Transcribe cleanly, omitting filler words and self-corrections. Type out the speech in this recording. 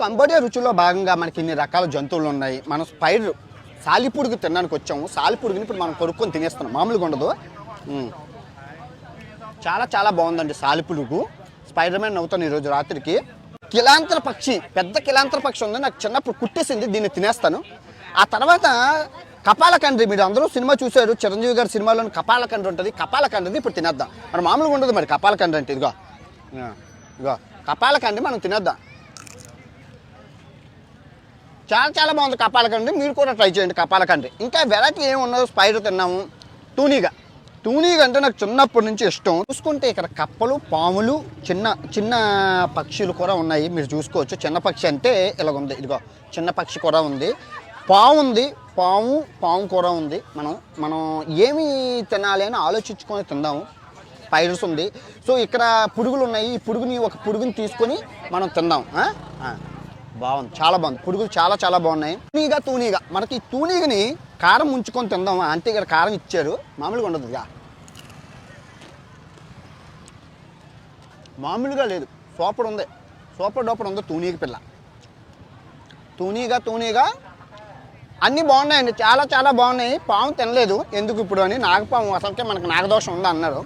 Cambodia రుచిలో భాగంగా మనకి ఇన్ని రకాల జంతువులు ఉన్నాయి. మనం స్పైడర్ సాలిపుడుగు తినడానికి వచ్చాము. సాలిపుడుగుని ఇప్పుడు మనం కొనుక్కొని తినేస్తున్నాం, మామూలుగా ఉండదు. చాలా చాలా బాగుందండి సాలిపుడుగు. స్పైడర్ మ్యాన్ అవుతాను ఈరోజు రాత్రికి. కిలాంతర పక్షి, పెద్ద కిలాంతర పక్షి ఉంది, నాకు చిన్నప్పుడు కుట్టేసింది, దీన్ని తినేస్తాను. ఆ తర్వాత కపాలకండ్రి, మీరు అందరూ సినిమా చూశారు, చిరంజీవి గారి సినిమాలోని కపాలకండ్రి ఉంటుంది. కపాలకండ్రిది ఇప్పుడు తినేద్దాం. మరి మామూలుగా ఉండదు మరి కపాలకండ్రి అంటే. ఇదిగో ఇదిగో కపాలకండ్రి మనం తినేద్దాం. చాలా చాలా బాగుంది కపాలకండ్రి, మీరు కూడా ట్రై చేయండి కపాలకండ్రి. ఇంకా వెరైటీ ఏమి ఉన్నదో స్పైడర్ తిన్నాము. తూనీగా అంటే నాకు చిన్నప్పటి నుంచి ఇష్టం. చూసుకుంటే ఇక్కడ కప్పలు, పాములు, చిన్న చిన్న పక్షులు కూడా ఉన్నాయి, మీరు చూసుకోవచ్చు. చిన్న పక్షి అంటే ఇలా ఉంది, ఇదిగో చిన్న పక్షి కూడా ఉంది. పాము ఉంది, పాము కూర ఉంది. మనం ఏమి తినాలి అని ఆలోచించుకొని తిందాము. స్పైడర్స్ ఉంది. సో ఇక్కడ పురుగులు ఉన్నాయి, ఈ ఒక పురుగుని తీసుకొని మనం తిందాం. బాగుంది, చాలా బాగుంది. పురుగులు చాలా చాలా బాగున్నాయి. తూనీగా మనకి ఈ తూనీగని కారం ఉంచుకొని తిందాం. అంటే ఇక్కడ కారం ఇచ్చారు, మామూలుగా ఉండదు. మామూలుగా లేదు, సూపర్ ఉంది, సూపర్ డూపర్ ఉంది తూనీగ పిల్ల. తూనీగా అన్నీ బాగున్నాయండి, చాలా చాలా బాగున్నాయి. పాము తినలేదు ఎందుకు ఇప్పుడు అని, నాగపాము అసలుకే మనకు నాగదోషం ఉంది అన్నారు.